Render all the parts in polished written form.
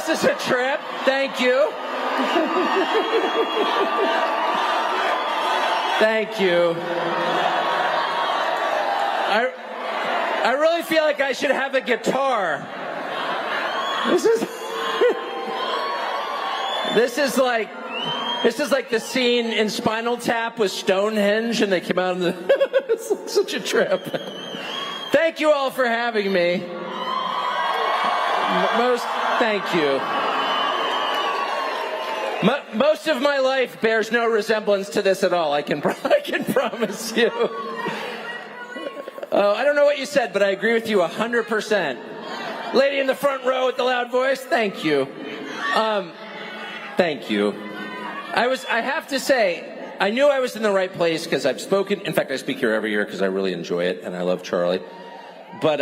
This is a trip. Thank you. Thank you. I really feel like I should have a guitar. This is like the scene in Spinal Tap with Stonehenge, and they came out in the. It's such a trip. Thank you all for having me. Thank you. Most of my life bears no resemblance to this at all. I can promise you. I don't know what you said, but I agree with you 100%. Lady in the front row with the loud voice, thank you. Thank you. I have to say, I knew I was in the right place because I've spoken. In fact, I speak here every year because I really enjoy it and I love Charlie. But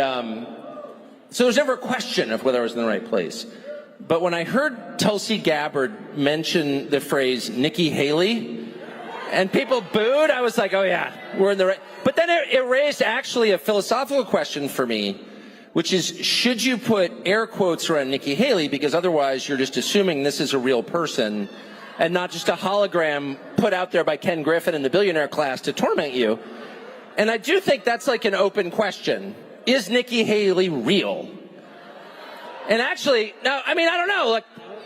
so there's never a question of whether I was in the right place. But when I heard Tulsi Gabbard mention the phrase Nikki Haley, and people booed, I was like, oh yeah, we're in the right. But then it raised actually a philosophical question for me, which is, should you put air quotes around Nikki Haley? Because otherwise you're just assuming this is a real person and not just a hologram put out there by Ken Griffin in the billionaire class to torment you. And I do think that's like an open question. Is Nikki Haley real? And actually, now, I mean, I don't know.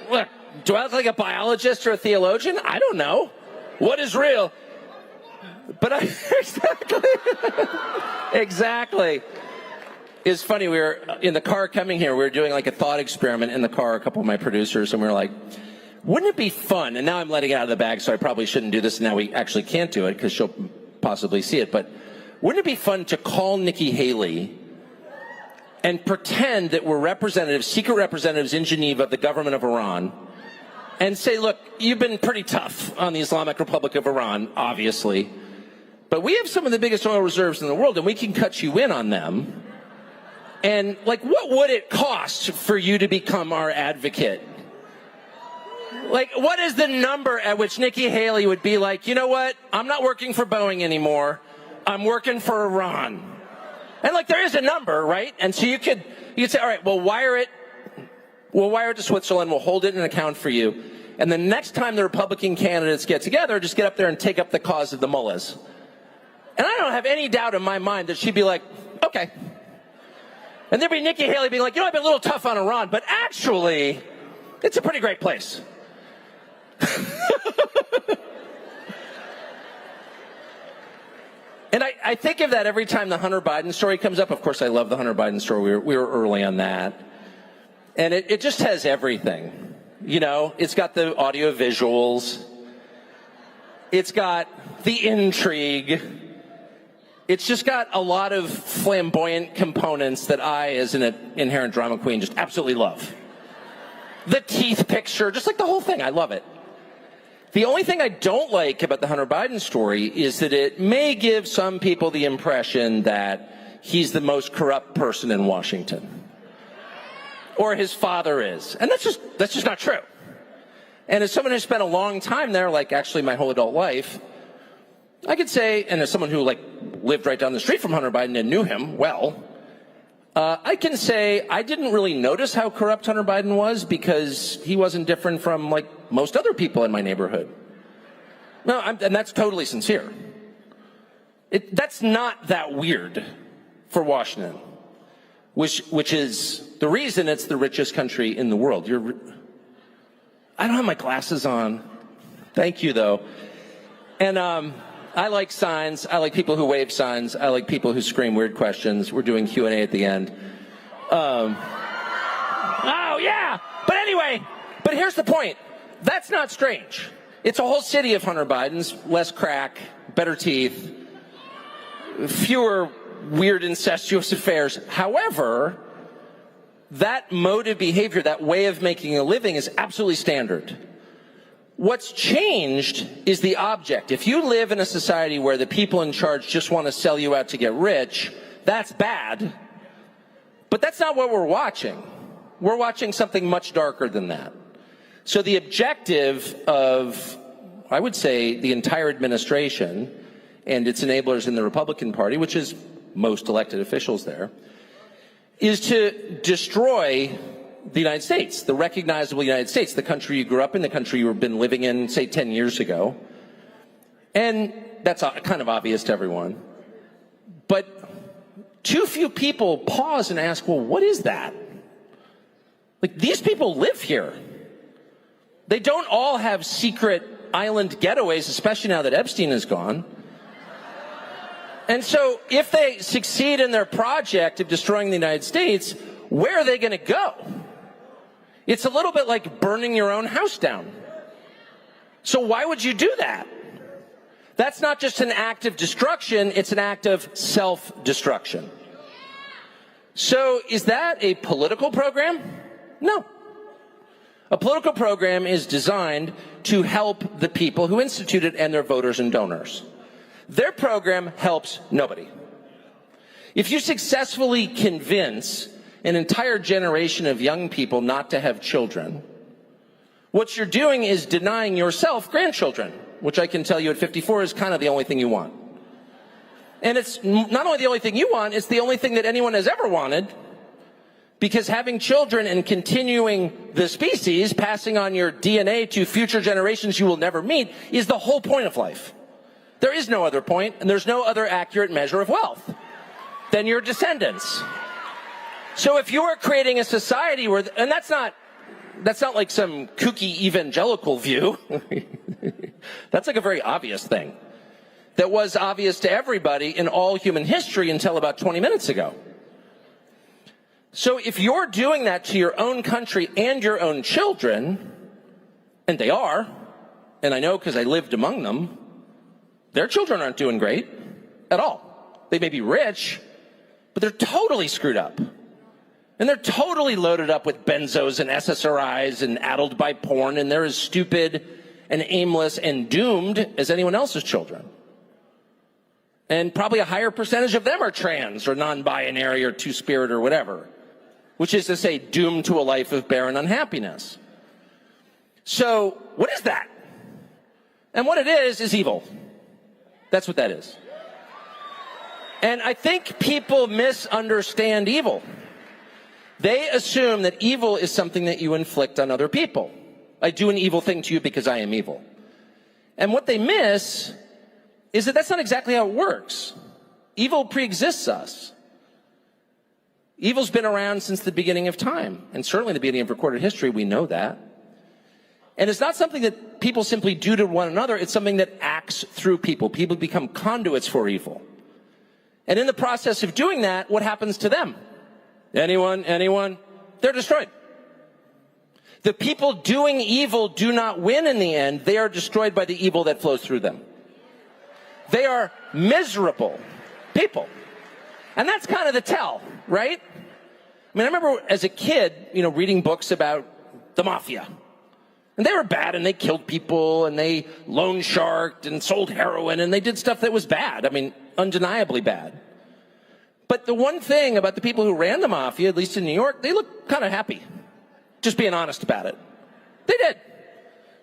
Look, do I look like a biologist or a theologian? I don't know. What is real? But exactly. It's funny, we were in the car coming here, we were doing like a thought experiment in the car, a couple of my producers, and we were like, wouldn't it be fun? And now I'm letting it out of the bag, so I probably shouldn't do this. Now we actually can't do it because she'll possibly see it. But wouldn't it be fun to call Nikki Haley and pretend that we're representatives, secret representatives in Geneva of the government of Iran, and say, look, you've been pretty tough on the Islamic Republic of Iran, obviously, but we have some of the biggest oil reserves in the world, and we can cut you in on them. And, like, what would it cost for you to become our advocate? Like, what is the number at which Nikki Haley would be like, you know what, I'm not working for Boeing anymore, I'm working for Iran. And, like, there is a number, right? And so you could say, all right, we'll wire it to Switzerland, we'll hold it in an account for you. And the next time the Republican candidates get together, just get up there and take up the cause of the mullahs. And I don't have any doubt in my mind that she'd be like, okay. And there'd be Nikki Haley being like, you know, I've been a little tough on Iran, but actually, it's a pretty great place. And I think of that every time the Hunter Biden story comes up. Of course, I love the Hunter Biden story. We were early on that. And it just has everything. You know, it's got the audio visuals. It's got the intrigue. It's just got a lot of flamboyant components that I, as an inherent drama queen, just absolutely love. The teeth picture, just like the whole thing, I love it. The only thing I don't like about the Hunter Biden story is that it may give some people the impression that he's the most corrupt person in Washington. Or his father is. And that's just not true. And as someone who spent a long time there, like actually my whole adult life, I could say, and as someone who like lived right down the street from Hunter Biden and knew him well, I can say I didn't really notice how corrupt Hunter Biden was because he wasn't different from like most other people in my neighborhood. No, and that's totally sincere. That's not that weird for Washington, which is the reason it's the richest country in the world. I don't have my glasses on. Thank you, though. And I like signs. I like people who wave signs. I like people who scream weird questions. We're doing Q&A at the end. Oh, yeah. But anyway, but here's the point. That's not strange. It's a whole city of Hunter Bidens, less crack, better teeth, fewer weird incestuous affairs. However, that mode of behavior, that way of making a living is absolutely standard. What's changed is the object. If you live in a society where the people in charge just want to sell you out to get rich, that's bad. But that's not what we're watching. We're watching something much darker than that. So the objective of, I would say, the entire administration and its enablers in the Republican Party, which is most elected officials there, is to destroy the United States, the recognizable United States, the country you grew up in, the country you've been living in, say, 10 years ago. And that's kind of obvious to everyone. But too few people pause and ask, well, what is that? Like, these people live here. They don't all have secret island getaways, especially now that Epstein is gone. And so if they succeed in their project of destroying the United States, where are they going to go? It's a little bit like burning your own house down. So why would you do that? That's not just an act of destruction, it's an act of self-destruction. So is that a political program? No. A political program is designed to help the people who institute it and their voters and donors. Their program helps nobody. If you successfully convince an entire generation of young people not to have children, what you're doing is denying yourself grandchildren, which I can tell you at 54 is kind of the only thing you want. And it's not only the only thing you want, it's the only thing that anyone has ever wanted, because having children and continuing the species, passing on your DNA to future generations you will never meet, is the whole point of life. There is no other point, and there's no other accurate measure of wealth than your descendants. So if you are creating a society where, and that's not like some kooky evangelical view. That's like a very obvious thing that was obvious to everybody in all human history until about 20 minutes ago. So if you're doing that to your own country and your own children, and they are, and I know because I lived among them, their children aren't doing great at all. They may be rich, but they're totally screwed up. And they're totally loaded up with benzos and SSRIs and addled by porn, and they're as stupid and aimless and doomed as anyone else's children. And probably a higher percentage of them are trans or non-binary or two-spirit or whatever, which is to say doomed to a life of barren unhappiness. So what is that? And what it is evil. That's what that is. And I think people misunderstand evil. They assume that evil is something that you inflict on other people. I do an evil thing to you because I am evil. And what they miss is that that's not exactly how it works. Evil preexists us. Evil's been around since the beginning of time, and certainly the beginning of recorded history, we know that. And it's not something that people simply do to one another, it's something that acts through people. People become conduits for evil. And in the process of doing that, what happens to them? Anyone? They're destroyed. The people doing evil do not win in the end. They are destroyed by the evil that flows through them. They are miserable people. And that's kind of the tell, right? I mean, I remember as a kid, reading books about the mafia. And they were bad, and they killed people, and they loan sharked and sold heroin, and they did stuff that was bad. I mean, undeniably bad. But the one thing about the people who ran the mafia, at least in New York, they looked kind of happy. Just being honest about it. They did.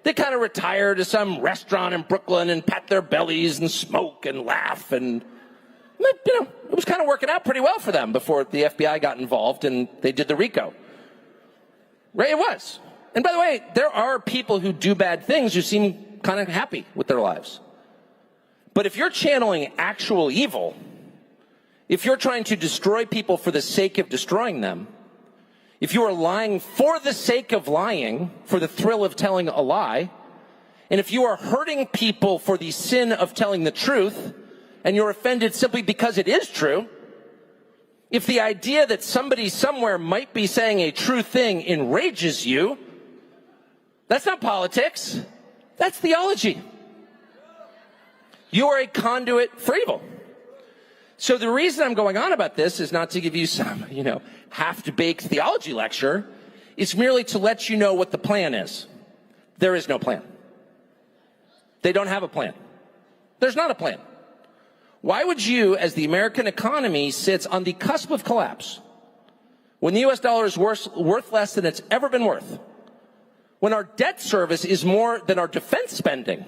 They kind of retire to some restaurant in Brooklyn and pat their bellies and smoke and laugh. And, it was kind of working out pretty well for them before the FBI got involved and they did the RICO. Right, it was. And by the way, there are people who do bad things who seem kind of happy with their lives. But if you're channeling actual evil, if you're trying to destroy people for the sake of destroying them, if you are lying for the sake of lying, for the thrill of telling a lie, and if you are hurting people for the sin of telling the truth, and you're offended simply because it is true, if the idea that somebody somewhere might be saying a true thing enrages you, that's not politics, that's theology. You are a conduit for evil. So the reason I'm going on about this is not to give you some, half-baked theology lecture. It's merely to let you know what the plan is. There is no plan. They don't have a plan. There's not a plan. Why would you, as the American economy sits on the cusp of collapse, when the U.S. dollar is worth less than it's ever been worth, when our debt service is more than our defense spending,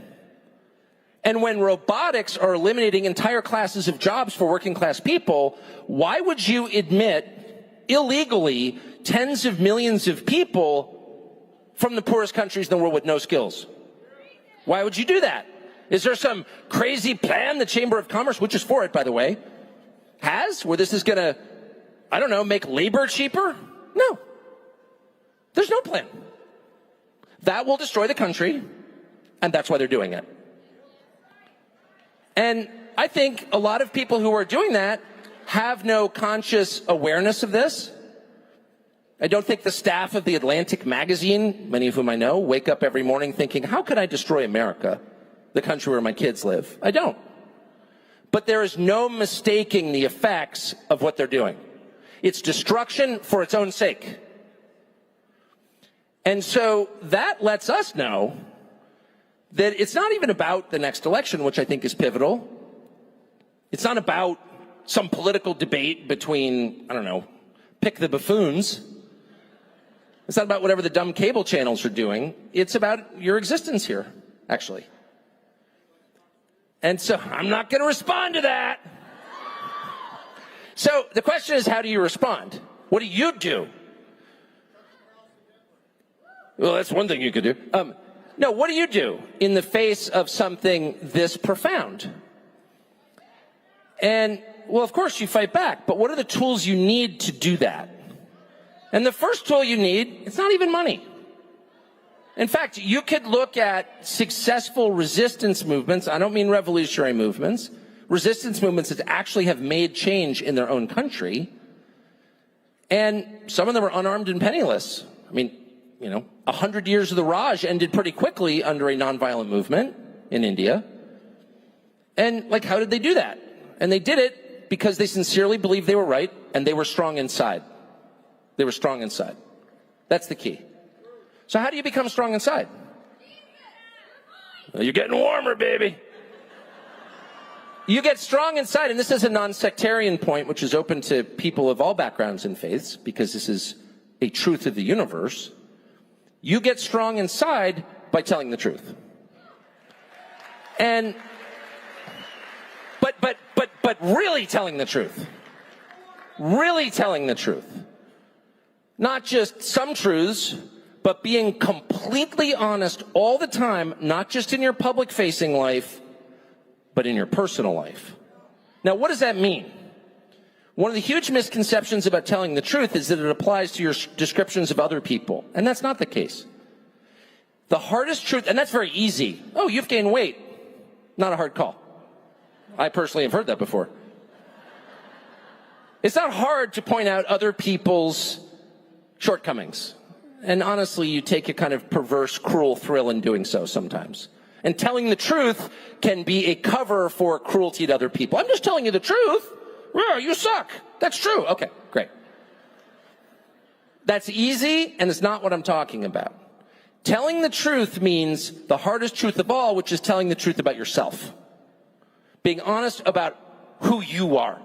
and when robotics are eliminating entire classes of jobs for working class people, why would you admit illegally tens of millions of people from the poorest countries in the world with no skills. Why would you do that? Is there some crazy plan the Chamber of Commerce, which is for it, by the way, has, where this is going to, I don't know, make labor cheaper? No. There's no plan. That will destroy the country, and that's why they're doing it. And I think a lot of people who are doing that have no conscious awareness of this. I don't think the staff of the Atlantic magazine, many of whom I know, wake up every morning thinking, how could I destroy America, the country where my kids live? I don't. But there is no mistaking the effects of what they're doing. It's destruction for its own sake. And so that lets us know that it's not even about the next election, which I think is pivotal. It's not about some political debate between, I don't know, pick the buffoons. It's not about whatever the dumb cable channels are doing. It's about your existence here, actually. And so I'm not going to respond to that. So the question is, how do you respond? What do you do? Well, that's one thing you could do. No, what do you do in the face of something this profound? And, well, of course, you fight back. But what are the tools you need to do that? And the first tool you need, it's not even money. In fact, you could look at successful resistance movements. I don't mean revolutionary movements. Resistance movements that actually have made change in their own country. And some of them are unarmed and penniless. I mean, 100 years of the Raj ended pretty quickly under a nonviolent movement in India. And, how did they do that? And they did it because they sincerely believed they were right, and they were strong inside. They were strong inside. That's the key. So how do you become strong inside? Well, you're getting warmer, baby. You get strong inside, and this is a non-sectarian point, which is open to people of all backgrounds and faiths, because this is a truth of the universe. You get strong inside by telling the truth. And, but really telling the truth. Really telling the truth. Not just some truths, but being completely honest all the time, not just in your public-facing life, but in your personal life. Now, what does that mean? One of the huge misconceptions about telling the truth is that it applies to your descriptions of other people, and that's not the case. The hardest truth, and that's very easy. Oh, you've gained weight. Not a hard call. I personally have heard that before. It's not hard to point out other people's shortcomings. And honestly, you take a kind of perverse, cruel thrill in doing so sometimes. And telling the truth can be a cover for cruelty to other people. I'm just telling you the truth. Yeah, you suck. That's true. Okay, great. That's easy, and it's not what I'm talking about. Telling the truth means the hardest truth of all, which is telling the truth about yourself. Being honest about who you are.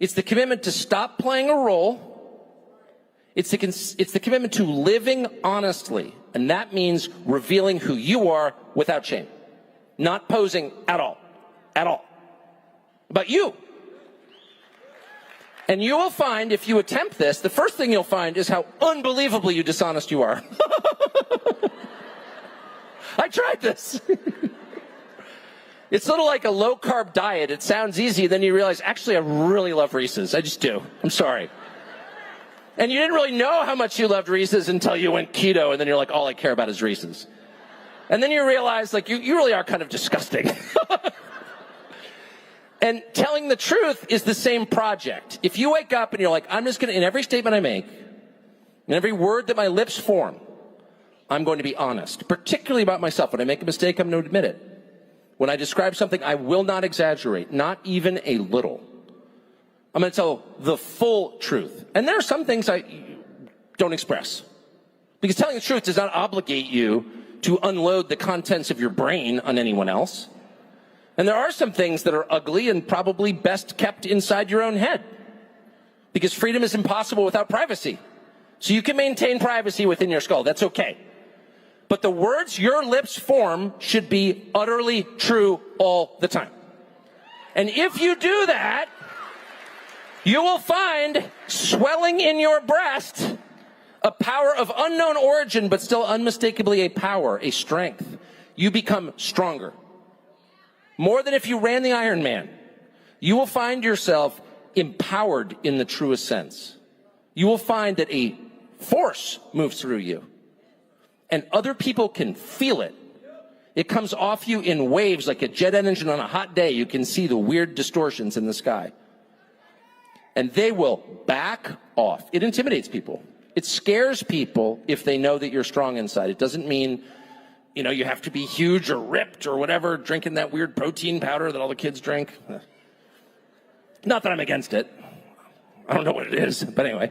It's the commitment to stop playing a role. It's the commitment to living honestly, and that means revealing who you are without shame. Not posing at all. At all. About you. And you will find, if you attempt this, the first thing you'll find is how unbelievably dishonest you are. I tried this. It's sort of like a low-carb diet. It sounds easy, then you realize, actually, I really love Reese's. I just do. I'm sorry. And you didn't really know how much you loved Reese's until you went keto, and then you're like, all I care about is Reese's. And then you realize, you really are kind of disgusting. And telling the truth is the same project. If you wake up and you're like, I'm just going to, in every statement I make, in every word that my lips form, I'm going to be honest, particularly about myself. When I make a mistake, I'm going to admit it. When I describe something, I will not exaggerate, not even a little. I'm going to tell the full truth. And there are some things I don't express. Because telling the truth does not obligate you to unload the contents of your brain on anyone else. And there are some things that are ugly and probably best kept inside your own head. Because freedom is impossible without privacy. So you can maintain privacy within your skull. That's okay. But the words your lips form should be utterly true all the time. And if you do that, You will find swelling in your breast a power of unknown origin, but still unmistakably a power, a strength. You become stronger. More than if you ran the Iron Man. You will find yourself empowered in the truest sense. You will find that a force moves through you. And other people can feel it. It comes off you in waves like a jet engine on a hot day. You can see the weird distortions in the sky. And they will back off. It intimidates people. It scares people if they know that you're strong inside. It doesn't mean, you have to be huge or ripped or whatever, drinking that weird protein powder that all the kids drink. Not that I'm against it. I don't know what it is, but anyway.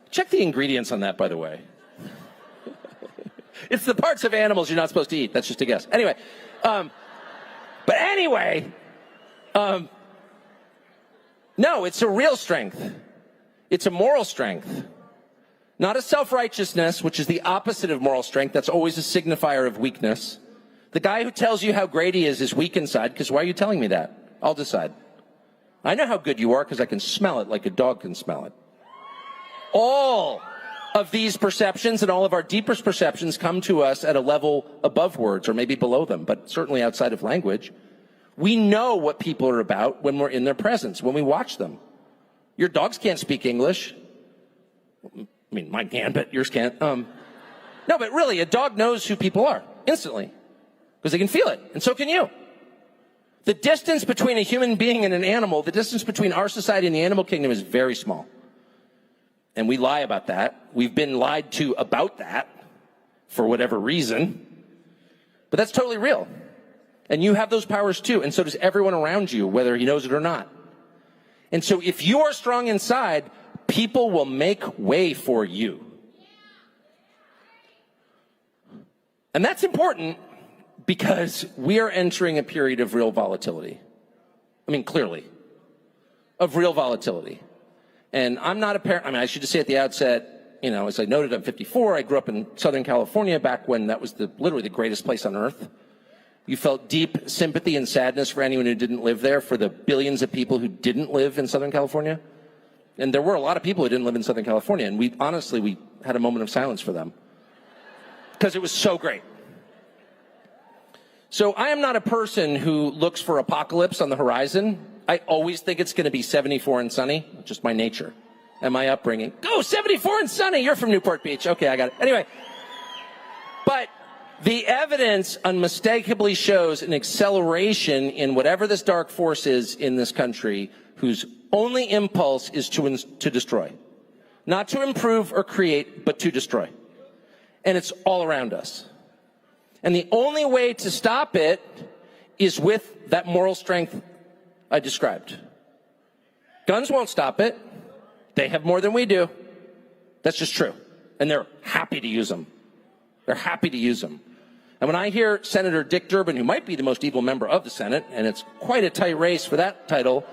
Check the ingredients on that, by the way. It's the parts of animals you're not supposed to eat. That's just a guess. Anyway. No, it's a real strength. It's a moral strength. Not a self-righteousness, which is the opposite of moral strength. That's always a signifier of weakness. The guy who tells you how great he is weak inside, because why are you telling me that? I'll decide. I know how good you are because I can smell it like a dog can smell it. All of these perceptions and all of our deepest perceptions come to us at a level above words or maybe below them, but certainly outside of language. We know what people are about when we're in their presence, when we watch them. Your dogs can't speak English. I mean, mine can, but yours can't. No, but really, a dog knows who people are instantly because they can feel it, and so can you. The distance between a human being and an animal, the distance between our society and the animal kingdom is very small. And we lie about that. We've been lied to about that for whatever reason. But that's totally real. And you have those powers too, and so does everyone around you, whether he knows it or not. And so if you are strong inside, people will make way for you. And that's important because we are entering a period of real volatility. I mean, clearly, of real volatility. And I'm not a parent. I mean, I should just say at the outset, as I noted, I'm 54. I grew up in Southern California back when that was literally the greatest place on earth. You felt deep sympathy and sadness for anyone who didn't live there, for the billions of people who didn't live in Southern California. And there were a lot of people who didn't live in Southern California, and we had a moment of silence for them because it was so great. So I am not a person who looks for apocalypse on the horizon. I always think it's going to be 74 and sunny, just my nature and my upbringing. Go 74 and sunny. You're from Newport Beach. Okay, I got it. Anyway, but the evidence unmistakably shows an acceleration in whatever this dark force is in this country, whose only impulse is to destroy. Not to improve or create, but to destroy. And it's all around us. And the only way to stop it is with that moral strength I described. Guns won't stop it. They have more than we do. That's just true. And they're happy to use them. They're happy to use them. And when I hear Senator Dick Durbin, who might be the most evil member of the Senate, and it's quite a tight race for that title,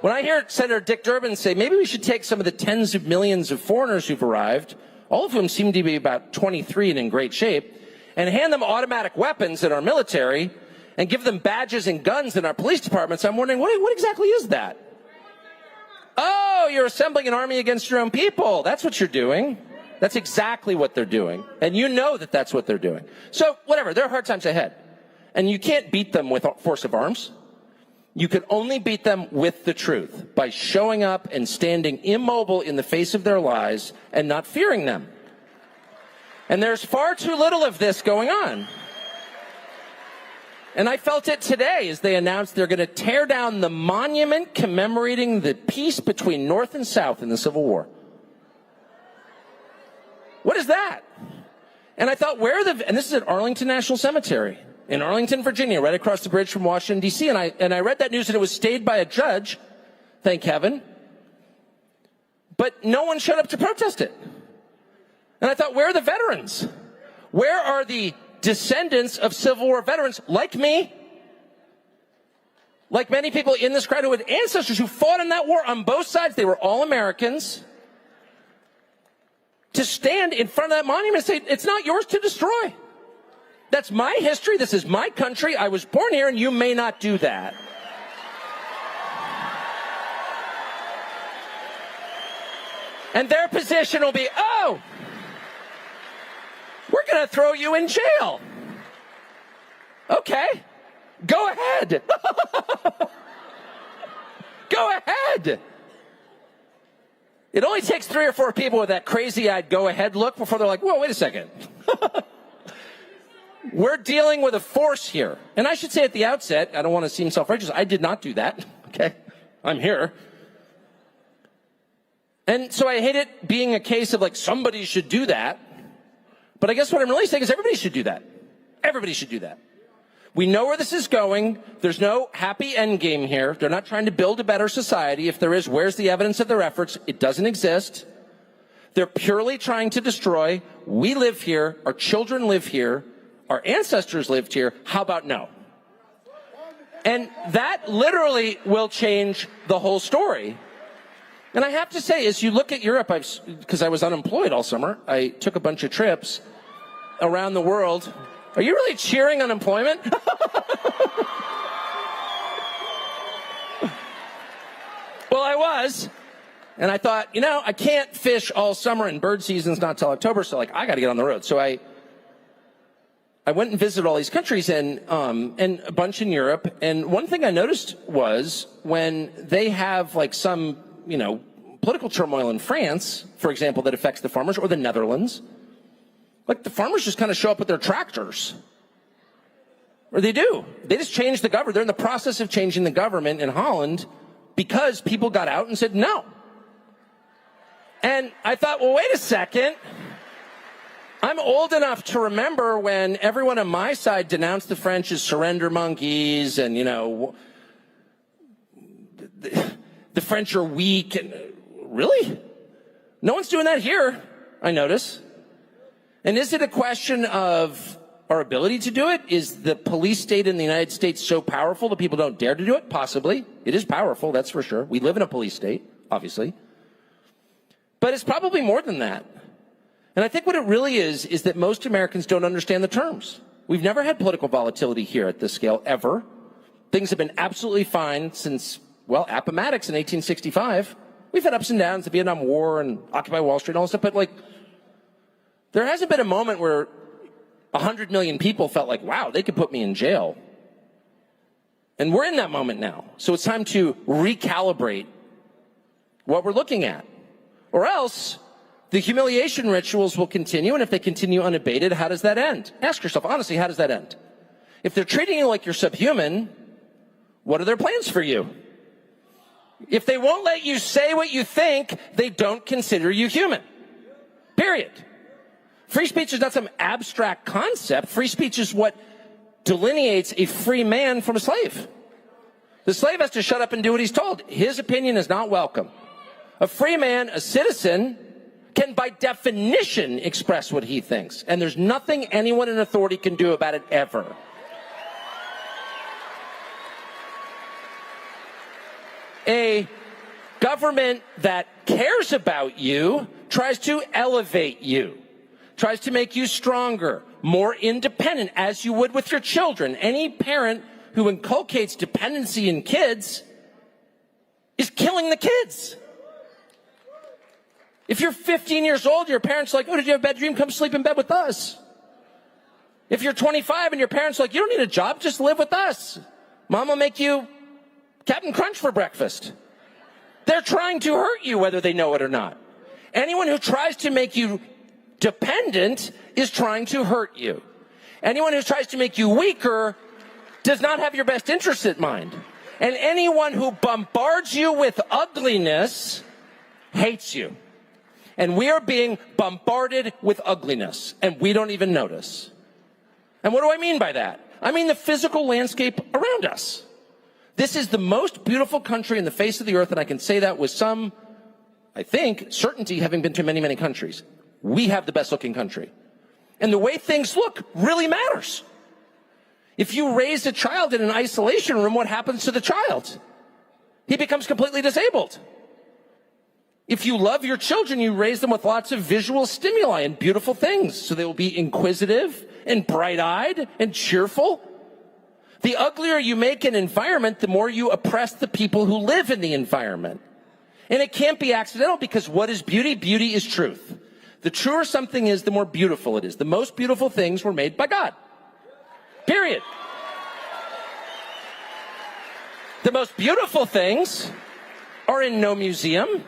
when I hear Senator Dick Durbin say, maybe we should take some of the tens of millions of foreigners who've arrived, all of whom seem to be about 23 and in great shape, and hand them automatic weapons in our military and give them badges and guns in our police departments, I'm wondering, what exactly is that? Oh, you're assembling an army against your own people. That's what you're doing. That's exactly what they're doing. And you know that that's what they're doing. So, whatever, there are hard times ahead. And you can't beat them with force of arms. You can only beat them with the truth, by showing up and standing immobile in the face of their lies and not fearing them. And there's far too little of this going on. And I felt it today as they announced they're going to tear down the monument commemorating the peace between North and South in the Civil War. What is that? And I thought, and this is at Arlington National Cemetery in Arlington, Virginia, right across the bridge from Washington, D.C. And I read that news and it was stayed by a judge, thank heaven. But no one showed up to protest it. And I thought, where are the veterans? Where are the descendants of Civil War veterans like me? Like many people in this crowd who had ancestors who fought in that war on both sides. They were all Americans. To stand in front of that monument and say, it's not yours to destroy. That's my history. This is my country. I was born here, and you may not do that. And their position will be, oh, we're going to throw you in jail. Okay, go ahead. Go ahead. It only takes 3 or 4 people with that crazy-eyed go-ahead look before they're like, whoa, wait a second. We're dealing with a force here. And I should say at the outset, I don't want to seem self-righteous, I did not do that. Okay, I'm here. And so I hate it being a case of like somebody should do that. But I guess what I'm really saying is everybody should do that. Everybody should do that. We know where this is going. There's no happy end game here. They're not trying to build a better society. If there is, where's the evidence of their efforts? It doesn't exist. They're purely trying to destroy. We live here. Our children live here. Our ancestors lived here. How about no? And that literally will change the whole story. And I have to say, as you look at Europe, because I was unemployed all summer, I took a bunch of trips around the world. Are you really cheering unemployment? Well, I was. And I thought, I can't fish all summer and bird season's not till October, so I got to get on the road. So I went and visited all these countries and a bunch in Europe. And one thing I noticed was when they have some, political turmoil in France, for example, that affects the farmers, or the Netherlands, the farmers just kind of show up with their tractors. Or they do. They just change the government. They're in the process of changing the government in Holland because people got out and said no. And I thought, well, wait a second. I'm old enough to remember when everyone on my side denounced the French as surrender monkeys and, the French are weak. And really? No one's doing that here, I notice. And is it a question of our ability to do it? Is the police state in the United States so powerful that people don't dare to do it? Possibly. It is powerful, that's for sure. We live in a police state, obviously. But it's probably more than that. And I think what it really is that most Americans don't understand the terms. We've never had political volatility here at this scale, ever. Things have been absolutely fine since, Appomattox in 1865. We've had ups and downs, the Vietnam War and Occupy Wall Street and all this stuff, but there hasn't been a moment where 100 million people felt like, wow, they could put me in jail. And we're in that moment now. So it's time to recalibrate what we're looking at. Or else the humiliation rituals will continue, and if they continue unabated, how does that end? Ask yourself, honestly, how does that end? If they're treating you like you're subhuman, what are their plans for you? If they won't let you say what you think, they don't consider you human. Period. Free speech is not some abstract concept. Free speech is what delineates a free man from a slave. The slave has to shut up and do what he's told. His opinion is not welcome. A free man, a citizen, can by definition express what he thinks. And there's nothing anyone in authority can do about it ever. A government that cares about you tries to elevate you, tries to make you stronger, more independent, as you would with your children. Any parent who inculcates dependency in kids is killing the kids. If you're 15 years old, your parents are like, oh, did you have a bad dream? Come sleep in bed with us. If you're 25 and your parents are like, you don't need a job, just live with us. Mom will make you Captain Crunch for breakfast. They're trying to hurt you whether they know it or not. Anyone who tries to make you dependent is trying to hurt you. Anyone who tries to make you weaker does not have your best interests in mind. And anyone who bombards you with ugliness hates you. And we are being bombarded with ugliness, and we don't even notice. And what do I mean by that? I mean the physical landscape around us. This is the most beautiful country in the face of the earth, and I can say that with some, I think, certainty, having been to many, many countries. We have the best-looking country. And the way things look really matters. If you raise a child in an isolation room, what happens to the child? He becomes completely disabled. If you love your children, you raise them with lots of visual stimuli and beautiful things, so they will be inquisitive and bright-eyed and cheerful. The uglier you make an environment, the more you oppress the people who live in the environment. And it can't be accidental, because what is beauty? Beauty is truth. The truer something is, the more beautiful it is. The most beautiful things were made by God. Period. The most beautiful things are in no museum.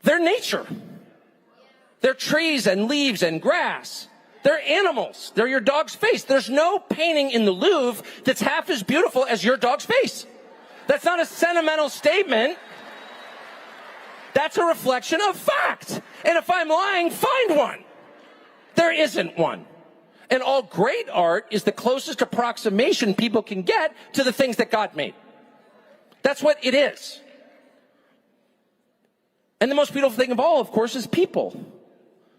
They're nature. They're trees and leaves and grass. They're animals. They're your dog's face. There's no painting in the Louvre that's half as beautiful as your dog's face. That's not a sentimental statement. That's a reflection of fact. And if I'm lying, find one. There isn't one. And all great art is the closest approximation people can get to the things that God made. That's what it is. And the most beautiful thing of all, of course, is people.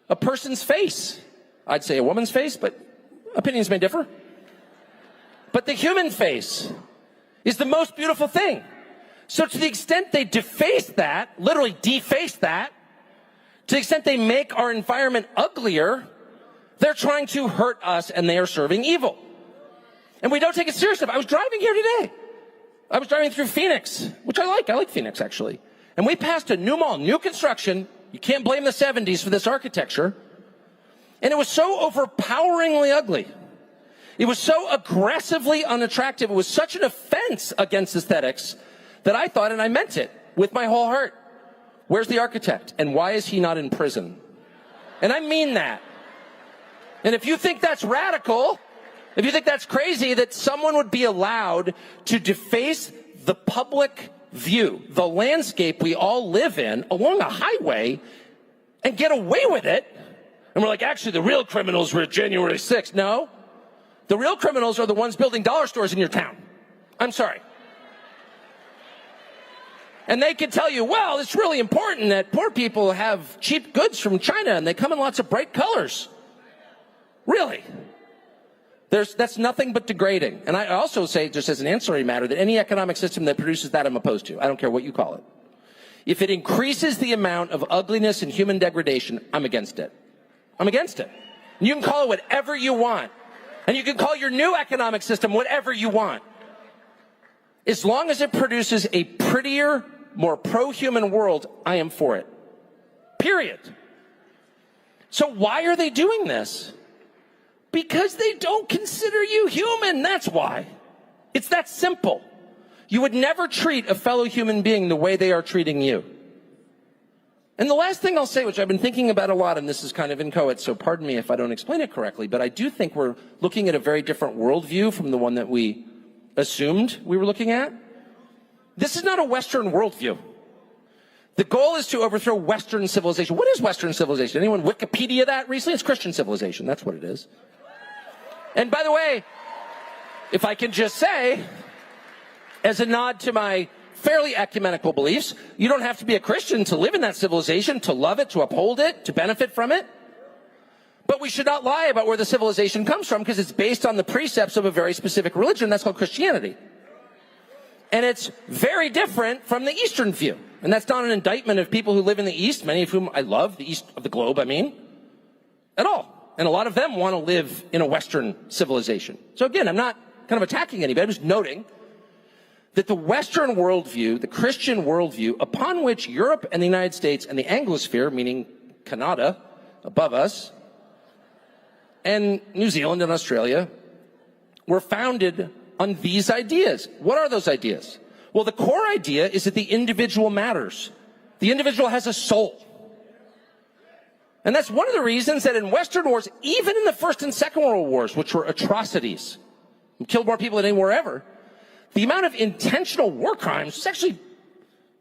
A person's face. I'd say a woman's face, but opinions may differ. But the human face is the most beautiful thing. So to the extent they deface that, literally deface that, to the extent they make our environment uglier, they're trying to hurt us, and they are serving evil. And we don't take it seriously. I was driving here today. I was driving through Phoenix, which I like. I like Phoenix, actually. And we passed a new mall, new construction. You can't blame the 70s for this architecture. And it was so overpoweringly ugly. It was so aggressively unattractive. It was such an offense against aesthetics that I thought, and I meant it with my whole heart, where's the architect? And why is he not in prison? And I mean that. And if you think that's radical, if you think that's crazy, that someone would be allowed to deface the public view, the landscape we all live in, along a highway, and get away with it, and we're like, actually, the real criminals were January 6th. No. The real criminals are the ones building dollar stores in your town. I'm sorry. And they can tell you, well, it's really important that poor people have cheap goods from China, and they come in lots of bright colors. Really? That's nothing but degrading. And I also say, just as an ancillary matter, that any economic system that produces that, I'm opposed to. I don't care what you call it. If it increases the amount of ugliness and human degradation, I'm against it. I'm against it. And you can call it whatever you want. And you can call your new economic system whatever you want. As long as it produces a prettier, more pro-human world, I am for it. Period. So why are they doing this? Because they don't consider you human. That's why. It's that simple. You would never treat a fellow human being the way they are treating you. And the last thing I'll say, which I've been thinking about a lot, and this is kind of inchoate, so pardon me if I don't explain it correctly, but I do think we're looking at a very different worldview from the one that we assumed we were looking at. This is not a Western worldview. The goal is to overthrow Western civilization. What is Western civilization? Anyone Wikipedia that recently? It's Christian civilization. That's what it is. And by the way, if I can just say, as a nod to my fairly ecumenical beliefs, you don't have to be a Christian to live in that civilization, to love it, to uphold it, to benefit from it. But we should not lie about where the civilization comes from, because it's based on the precepts of a very specific religion. That's called Christianity. And it's very different from the Eastern view. And that's not an indictment of people who live in the East, many of whom I love, the East of the globe, I mean, at all. And a lot of them want to live in a Western civilization. So again, I'm not kind of attacking anybody. I'm just noting that the Western worldview, the Christian worldview, upon which Europe and the United States and the Anglosphere, meaning Canada, above us, and New Zealand and Australia, were founded on these ideas. What are those ideas? Well, the core idea is that the individual matters. The individual has a soul. And that's one of the reasons that in Western wars, even in the First and Second World Wars, which were atrocities, and killed more people than anywhere ever, the amount of intentional war crimes was actually,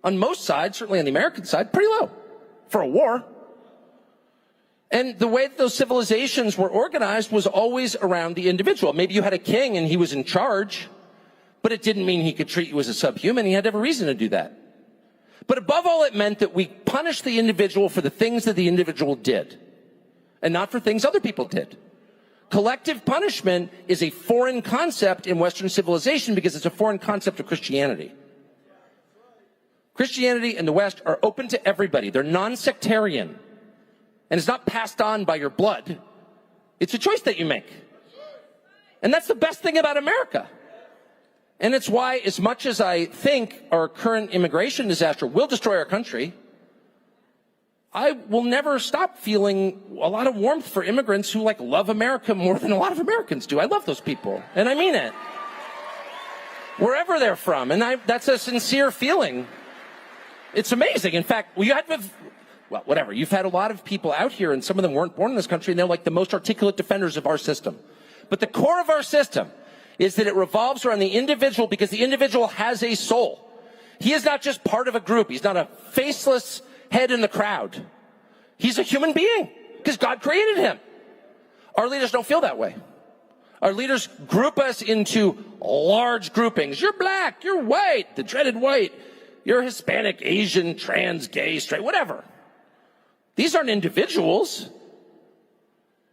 on most sides, certainly on the American side, pretty low for a war. And the way that those civilizations were organized was always around the individual. Maybe you had a king and he was in charge, but it didn't mean he could treat you as a subhuman. He had to have a reason to do that. But above all, it meant that we punished the individual for the things that the individual did, and not for things other people did. Collective punishment is a foreign concept in Western civilization because it's a foreign concept of Christianity. Christianity and the West are open to everybody. They're non-sectarian. And it's not passed on by your blood. It's a choice that you make. And that's the best thing about America. And it's why, as much as I think our current immigration disaster will destroy our country, I will never stop feeling a lot of warmth for immigrants who love America more than a lot of Americans do. I love those people, and I mean it. Wherever they're from, and that's a sincere feeling. It's amazing. In fact, you've had a lot of people out here, and some of them weren't born in this country, and they're the most articulate defenders of our system. But the core of our system is that it revolves around the individual, because the individual has a soul. He is not just part of a group. He's not a faceless head in the crowd. He's a human being because God created him. Our leaders don't feel that way. Our leaders group us into large groupings. You're black, you're white, the dreaded white, you're Hispanic, Asian, trans, gay, straight, whatever. These aren't individuals.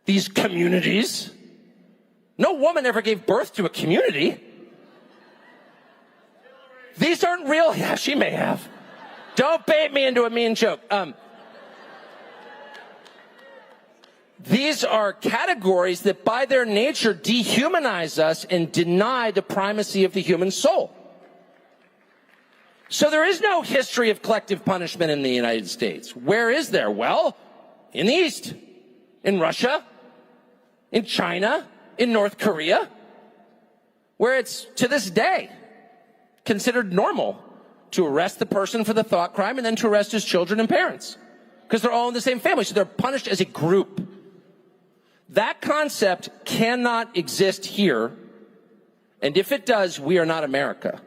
These communities. No woman ever gave birth to a community. These aren't real. Yeah, she may have. Don't bait me into a mean joke. These are categories that by their nature dehumanize us and deny the primacy of the human soul. So there is no history of collective punishment in the United States. Where is there? Well, in the East, in Russia, in China, in North Korea, where it's to this day considered normal to arrest the person for the thought crime and then to arrest his children and parents, because they're all in the same family, so they're punished as a group. That concept cannot exist here, and if it does, we are not America.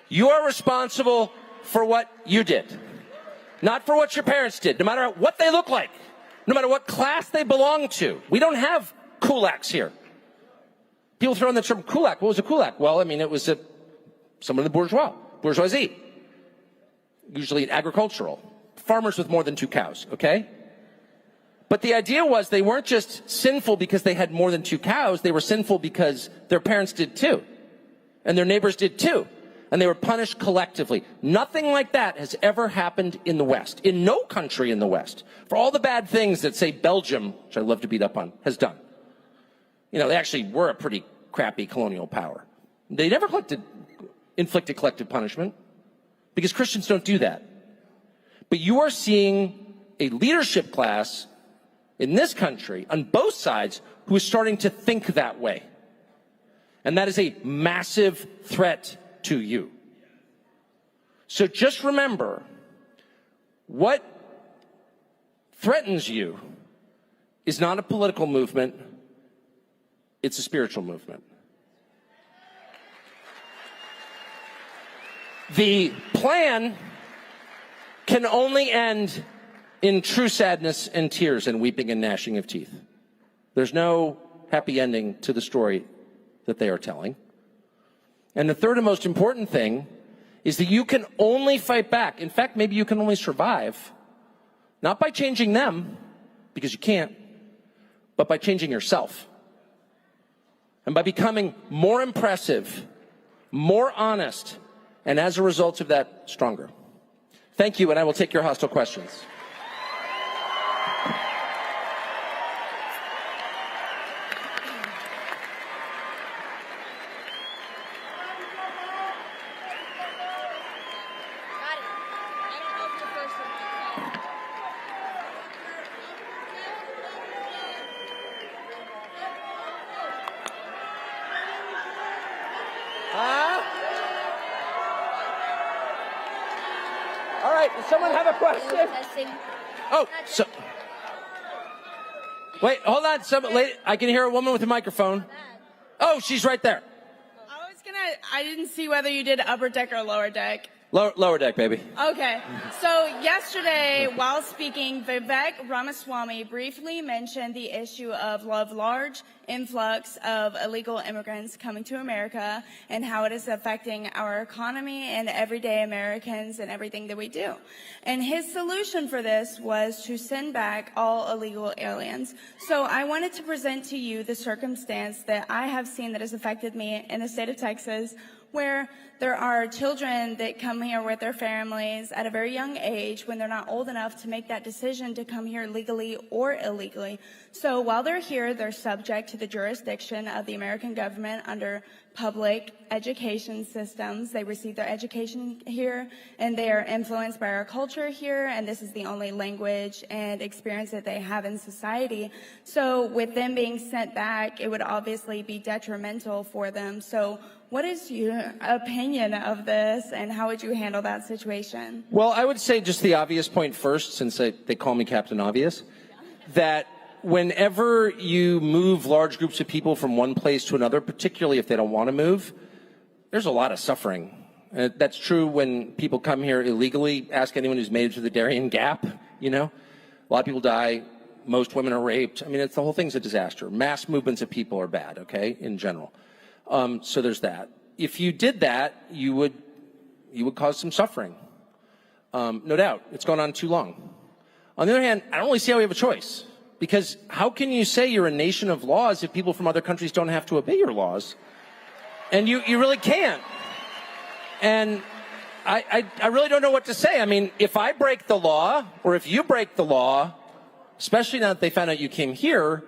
You are responsible for what you did, not for what your parents did, no matter what they look like, no matter what class they belong to. We don't have kulaks here. People throw in the term kulak. What was a kulak? Well, it was someone in the bourgeoisie, usually agricultural, farmers with more than 2 cows, okay? But the idea was they weren't just sinful because they had more than 2 cows, they were sinful because their parents did too, and their neighbors did too, and they were punished collectively. Nothing like that has ever happened in the West, in no country in the West, for all the bad things that, say, Belgium, which I love to beat up on, has done. They actually were a pretty crappy colonial power. They never inflicted collective punishment, because Christians don't do that. But you are seeing a leadership class in this country on both sides who is starting to think that way. And that is a massive threat to you. So just remember, what threatens you is not a political movement, it's a spiritual movement. The plan can only end in true sadness and tears and weeping and gnashing of teeth. There's no happy ending to the story that they are telling. And the third and most important thing is that you can only fight back. In fact, maybe you can only survive, not by changing them, because you can't, but by changing yourself. And by becoming more impressive, more honest, and as a result of that, stronger. Thank you, and I will take your hostile questions. All right, does someone have a question? Oh, so wait, hold on. I can hear a woman with a microphone. Oh, she's right there. I didn't see whether you did upper deck or lower deck. Lower deck, baby. Okay. So yesterday, while speaking, Vivek Ramaswamy briefly mentioned the issue of large influx of illegal immigrants coming to America and how it is affecting our economy and everyday Americans and everything that we do. And his solution for this was to send back all illegal aliens. So I wanted to present to you the circumstance that I have seen that has affected me in the state of Texas, where there are children that come here with their families at a very young age when they're not old enough to make that decision to come here legally or illegally. So while they're here, they're subject to the jurisdiction of the American government under public education systems. They receive their education here, and they are influenced by our culture here, and this is the only language and experience that they have in society. So with them being sent back, it would obviously be detrimental for them. So what is your opinion of this, and how would you handle that situation? Well, I would say just the obvious point first, since they call me Captain Obvious, that whenever you move large groups of people from one place to another, particularly if they don't want to move, there's a lot of suffering. That's true when people come here illegally. Ask anyone who's made it to the Darien Gap, you know. A lot of people die. Most women are raped. I mean, the whole thing's a disaster. Mass movements of people are bad, okay, in general. So there's that. If you did that, you would cause some suffering. No doubt. It's gone on too long. On the other hand, I don't really see how we have a choice. Because how can you say you're a nation of laws if people from other countries don't have to obey your laws? And you really can't. And I really don't know what to say. I mean, if I break the law, or if you break the law, especially now that they found out you came here,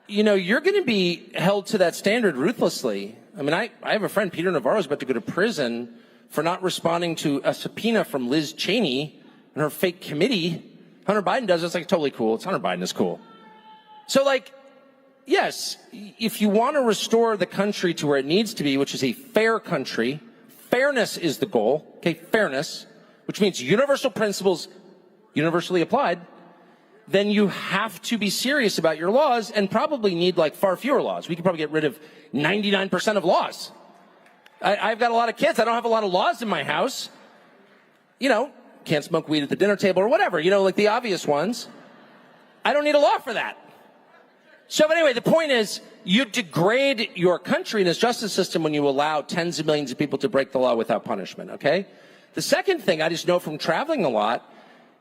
you know, you're going to be held to that standard ruthlessly. I mean, I have a friend, Peter Navarro, is about to go to prison for not responding to a subpoena from Liz Cheney and her fake committee. Hunter Biden does, it's like totally cool. It's Hunter Biden is cool. So like, yes, if you want to restore the country to where it needs to be, which is a fair country, fairness is the goal, okay, fairness, which means universal principles universally applied, then you have to be serious about your laws and probably need like far fewer laws. We could probably get rid of 99% of laws. I've got a lot of kids. I don't have a lot of laws in my house. You know, can't smoke weed at the dinner table or whatever, you know, like the obvious ones. I don't need a law for that. So, but anyway, the point is, you degrade your country and its justice system when you allow tens of millions of people to break the law without punishment, okay? The second thing I just know from traveling a lot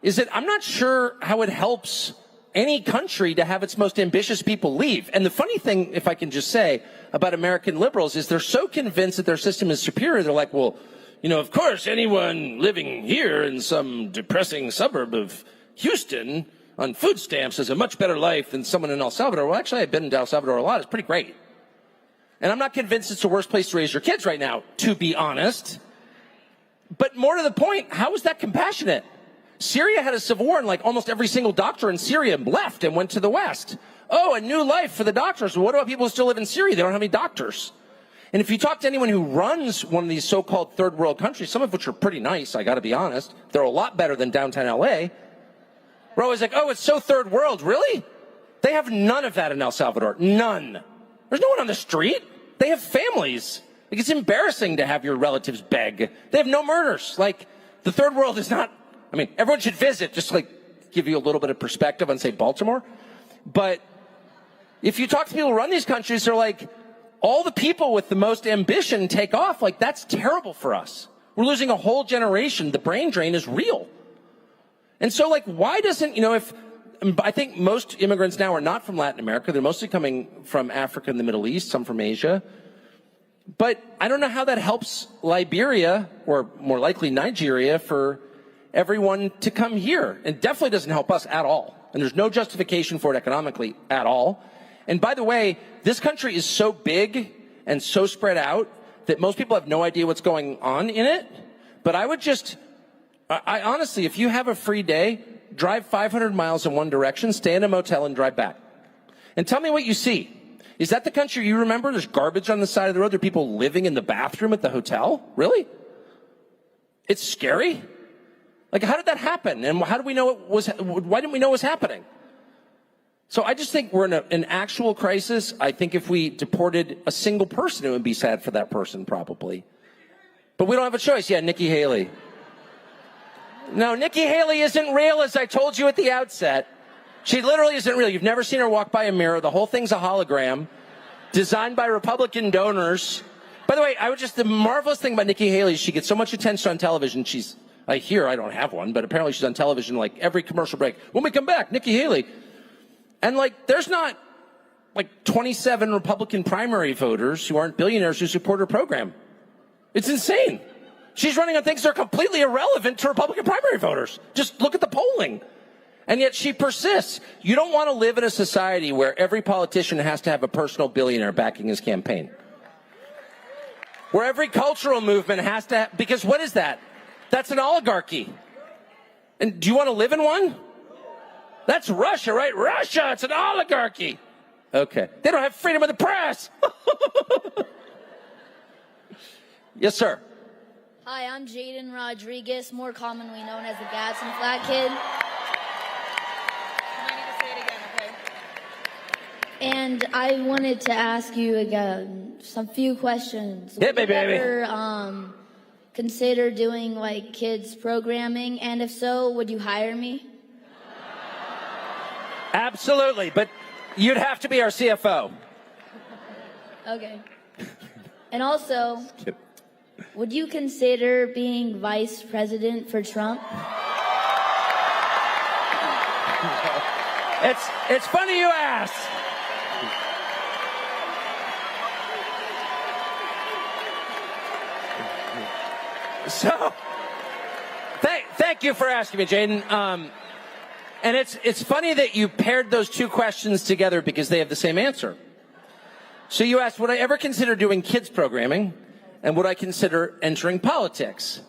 is that I'm not sure how it helps any country to have its most ambitious people leave. And the funny thing, if I can just say, about American liberals is they're so convinced that their system is superior, they're like, well, you know, of course, anyone living here in some depressing suburb of Houston on food stamps has a much better life than someone in El Salvador. Well, actually, I've been in El Salvador a lot. It's pretty great. And I'm not convinced it's the worst place to raise your kids right now, to be honest. But more to the point, how is that compassionate? Syria had a civil war, and like almost every single doctor in Syria left and went to the West. Oh, a new life for the doctors. Well, what about people who still live in Syria? They don't have any doctors. And if you talk to anyone who runs one of these so-called third world countries, some of which are pretty nice, I got to be honest, they're a lot better than downtown LA. We're always like, oh, it's so third world. Really? They have none of that in El Salvador. None. There's no one on the street. They have families. Like, it's embarrassing to have your relatives beg. They have no murders. Like, the third world is not, I mean, everyone should visit, just to, like, give you a little bit of perspective on, say, Baltimore. But if you talk to people who run these countries, they're like, all the people with the most ambition take off. Like, that's terrible for us. We're losing a whole generation. The brain drain is real. And so, like, why doesn't, you know, if, I think most immigrants now are not from Latin America. They're mostly coming from Africa and the Middle East, some from Asia. But I don't know how that helps Liberia, or more likely Nigeria, for everyone to come here. It definitely doesn't help us at all. And there's no justification for it economically at all. And by the way, this country is so big and so spread out that most people have no idea what's going on in it. But I would just, I honestly, if you have a free day, drive 500 miles in one direction, stay in a motel, and drive back. And tell me what you see. Is that the country you remember? There's garbage on the side of the road. There are people living in the bathroom at the hotel? Really? It's scary? Like, how did that happen? And how did we know it was, why didn't we know it was happening? So I just think we're in an actual crisis. I think if we deported a single person, it would be sad for that person, probably. But we don't have a choice. Yeah, Nikki Haley. No, Nikki Haley isn't real, as I told you at the outset. She literally isn't real. You've never seen her walk by a mirror. The whole thing's a hologram designed by Republican donors. By the way, the marvelous thing about Nikki Haley is she gets so much attention on television. I don't have one, but apparently she's on television like every commercial break. When we come back, Nikki Haley. And like, there's not like 27 Republican primary voters who aren't billionaires who support her program. It's insane. She's running on things that are completely irrelevant to Republican primary voters. Just look at the polling. And yet she persists. You don't want to live in a society where every politician has to have a personal billionaire backing his campaign. where every cultural movement has to, because what is that? That's an oligarchy. And do you want to live in one? That's Russia, right? Russia, it's an oligarchy. Okay. They don't have freedom of the press. Yes, sir. Hi, I'm Jaden Rodriguez, more commonly known as the Gadsden Flat Kid. You need to say it again, okay? And I wanted to ask you again some few questions. Hit me, Would you baby. ever consider doing like kids programming? And if so, would you hire me? Absolutely, but you'd have to be our CFO. Okay. And also, would you consider being vice president for Trump? It's funny you ask. So, thank you for asking me, Jaden. And it's funny that you paired those two questions together because they have the same answer. So you asked, would I ever consider doing kids programming? And would I consider entering politics?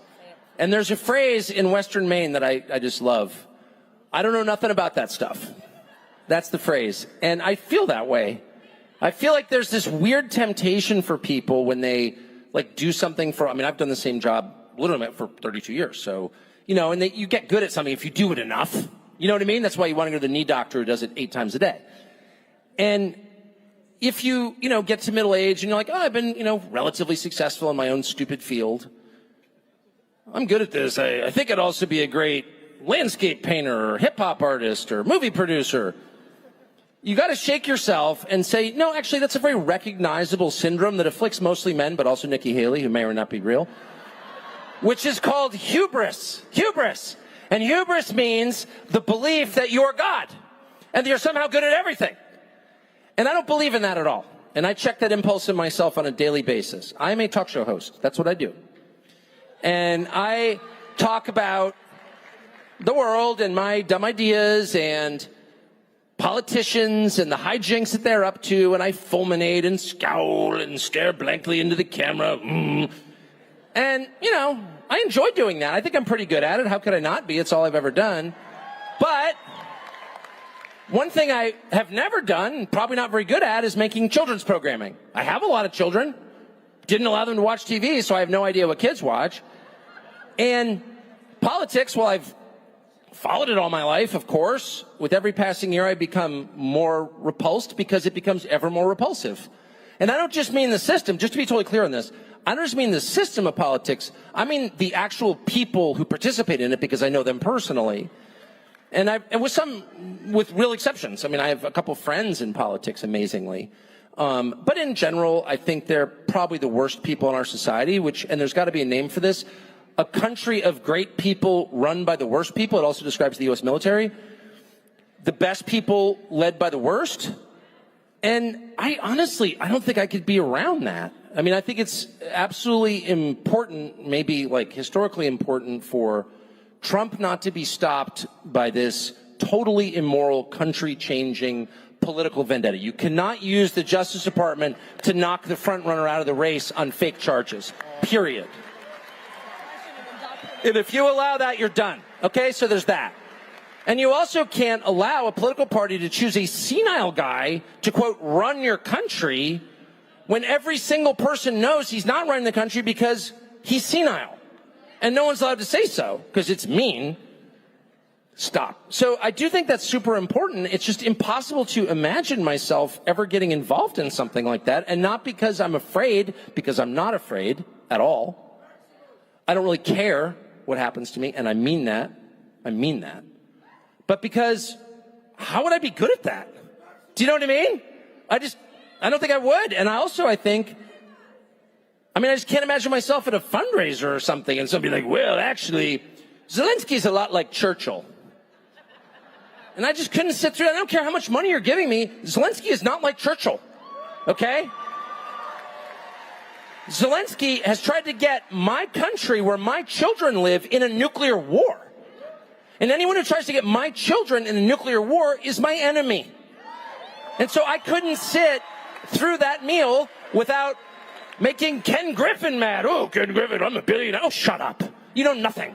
And there's a phrase in Western Maine that I just love. I don't know nothing about that stuff. That's the phrase. And I feel that way. I feel like there's this weird temptation for people when they like do something for, I mean, I've done the same job literally for 32 years. So, you know, and you get good at something if you do it enough. You know what I mean? That's why you want to go to the knee doctor who does it 8 times a day. And if you get to middle age and you're like, oh, I've been, relatively successful in my own stupid field. I'm good at this. I think I'd also be a great landscape painter or hip hop artist or movie producer. You got to shake yourself and say, no, actually, that's a very recognizable syndrome that afflicts mostly men, but also Nikki Haley, who may or not be real, which is called hubris. Hubris. And hubris means the belief that you're God and that you're somehow good at everything. And I don't believe in that at all. And I check that impulse in myself on a daily basis. I'm a talk show host. That's what I do. And I talk about the world and my dumb ideas and politicians and the hijinks that they're up to. And I fulminate and scowl and stare blankly into the camera. And, I enjoy doing that. I think I'm pretty good at it. How could I not be? It's all I've ever done. But one thing I have never done, probably not very good at, is making children's programming. I have a lot of children. Didn't allow them to watch TV, so I have no idea what kids watch. And politics, well, I've followed it all my life, of course. With every passing year, I become more repulsed because it becomes ever more repulsive. And I don't just mean the system, just to be totally clear on this. I don't just mean the system of politics. I mean the actual people who participate in it because I know them personally. And with real exceptions. I mean, I have a couple friends in politics, amazingly. But in general, I think they're probably the worst people in our society, and there's got to be a name for this. A country of great people run by the worst people. It also describes the U.S. military. The best people led by the worst. And I don't think I could be around that. I mean, I think it's absolutely important, maybe like historically important for Trump not to be stopped by this totally immoral, country-changing political vendetta. You cannot use the Justice Department to knock the front runner out of the race on fake charges, period. And if you allow that, you're done. Okay, so there's that. And you also can't allow a political party to choose a senile guy to, quote, run your country when every single person knows he's not running the country because he's senile. And no one's allowed to say so because it's mean. Stop. So I do think that's super important. It's just impossible to imagine myself ever getting involved in something like that. And not because I'm afraid, because I'm not afraid at all. I don't really care what happens to me. And I mean that. But because how would I be good at that? Do you know what I mean? I don't think I would. And I just can't imagine myself at a fundraiser or something and somebody like, well, actually, Zelensky's a lot like Churchill. And I just couldn't sit through that. I don't care how much money you're giving me. Zelensky is not like Churchill. Okay? Zelensky has tried to get my country where my children live in a nuclear war. And anyone who tries to get my children in a nuclear war is my enemy. And so I couldn't sit through that meal without Making Ken Griffin mad. Oh, Ken Griffin, I'm a billionaire. Oh, shut up. You know nothing.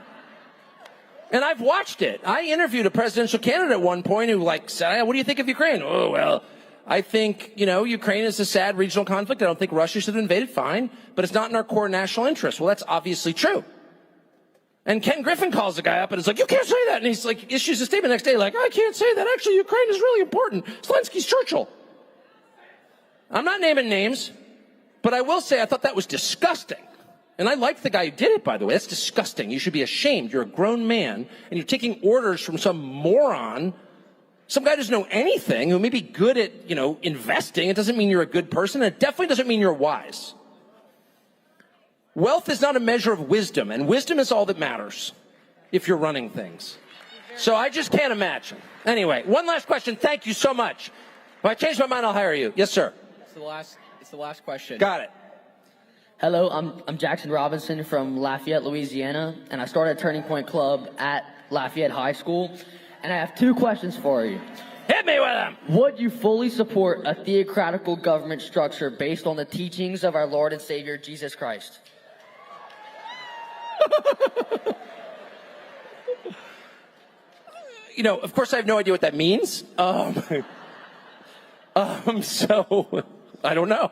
And I've watched it. I interviewed a presidential candidate at one point who said, "What do you think of Ukraine?" "Oh, well, I think, Ukraine is a sad regional conflict. I don't think Russia should have invaded. Fine. But it's not in our core national interest." Well, that's obviously true. And Ken Griffin calls the guy up and is like, "You can't say that." And he's like, issues a statement the next day like, "I can't say that. Actually, Ukraine is really important. Zelensky's Churchill." I'm not naming names, but I will say I thought that was disgusting. And I like the guy who did it, by the way. That's disgusting. You should be ashamed. You're a grown man, and you're taking orders from some moron, some guy who doesn't know anything, who may be good at, investing. It doesn't mean you're a good person, and it definitely doesn't mean you're wise. Wealth is not a measure of wisdom, and wisdom is all that matters if you're running things. So I just can't imagine. Anyway, one last question. Thank you so much. If I change my mind, I'll hire you. Yes, sir. It's the last question. Got it. Hello, I'm Jackson Robinson from Lafayette, Louisiana, and I started Turning Point Club at Lafayette High School, and I have 2 questions for you. Hit me with them. Would you fully support a theocratical government structure based on the teachings of our Lord and Savior, Jesus Christ? Of course, I have no idea what that means. So I don't know.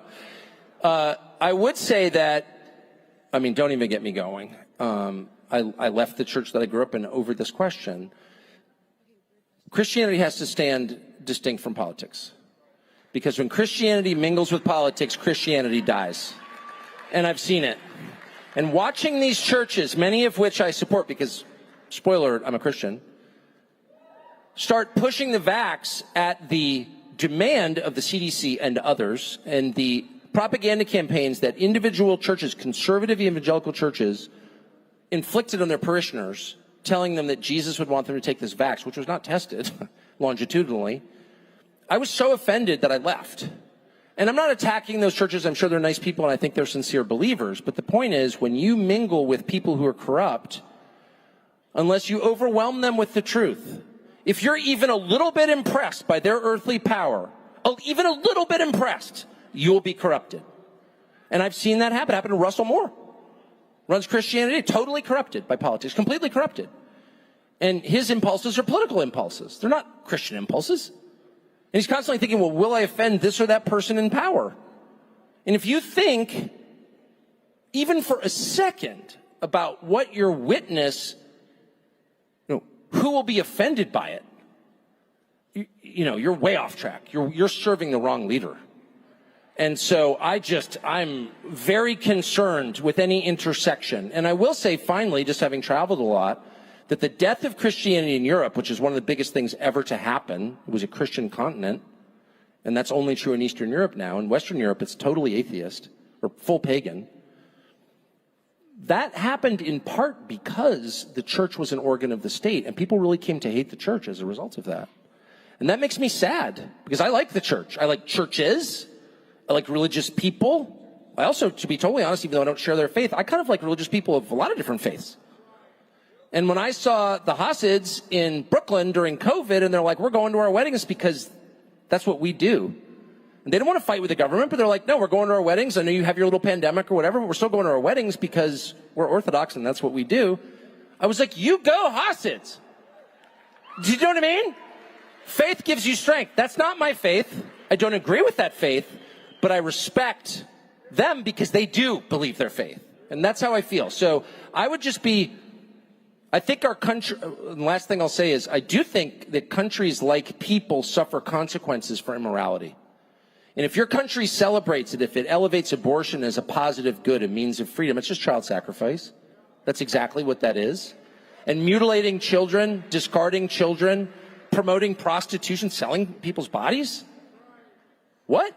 I would say that, don't even get me going. I left the church that I grew up in over this question. Christianity has to stand distinct from politics. Because when Christianity mingles with politics, Christianity dies. And I've seen it. And watching these churches, many of which I support because, spoiler alert, I'm a Christian, start pushing the vax at the demand of the CDC and others, and the propaganda campaigns that individual churches, conservative evangelical churches, inflicted on their parishioners, telling them that Jesus would want them to take this vax, which was not tested longitudinally. I was so offended that I left. And I'm not attacking those churches. I'm sure they're nice people, and I think they're sincere believers. But the point is, when you mingle with people who are corrupt, unless you overwhelm them with the truth, if you're even a little bit impressed by their earthly power, even a little bit impressed, you'll be corrupted. And I've seen that happen. It happened to Russell Moore. Runs Christianity, totally corrupted by politics, completely corrupted. And his impulses are political impulses. They're not Christian impulses. And he's constantly thinking, well, will I offend this or that person in power? And if you think, even for a second, about what your witness, who will be offended by it, you're way off track. You're serving the wrong leader. And so I'm very concerned with any intersection. And I will say, finally, just having traveled a lot, that the death of Christianity in Europe, which is one of the biggest things ever to happen, it was a Christian continent, and that's only true in Eastern Europe now. In Western Europe, it's totally atheist, or full pagan. That happened in part because the church was an organ of the state, and people really came to hate the church as a result of that. And that makes me sad, because I like the church. I like churches. I like religious people. I also, to be totally honest, even though I don't share their faith, I kind of like religious people of a lot of different faiths. And when I saw the Hasids in Brooklyn during COVID, and they're like, we're going to our weddings because that's what we do. And they didn't want to fight with the government, but they're like, no, we're going to our weddings. I know you have your little pandemic or whatever, but we're still going to our weddings because we're Orthodox and that's what we do. I was like, you go Hasids. Do you know what I mean? Faith gives you strength. That's not my faith. I don't agree with that faith, but I respect them because they do believe their faith. And that's how I feel. So I would just be, I think our country, the last thing I'll say is, I do think that countries like people suffer consequences for immorality. And if your country celebrates it, if it elevates abortion as a positive good, a means of freedom, it's just child sacrifice. That's exactly what that is. And mutilating children, discarding children, promoting prostitution, selling people's bodies? What?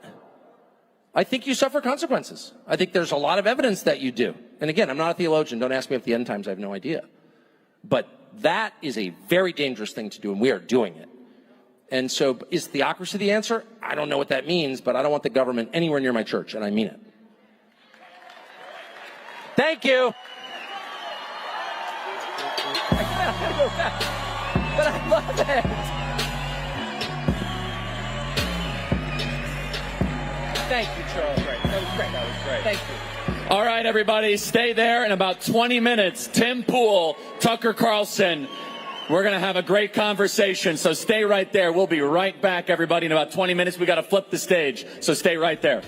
I think you suffer consequences. I think there's a lot of evidence that you do. And again, I'm not a theologian. Don't ask me if the end times, I have no idea. But that is a very dangerous thing to do, and we are doing it. And so is theocracy the answer? I don't know what that means, but I don't want the government anywhere near my church, and I mean it. Thank you. I gotta go back, but I love it. Thank you, Charles. That was great. That was great. Thank you. All right, everybody, stay there. In about 20 minutes, Tim Pool, Tucker Carlson. We're going to have a great conversation, so stay right there. We'll be right back, everybody, in about 20 minutes. We got to flip the stage, so stay right there.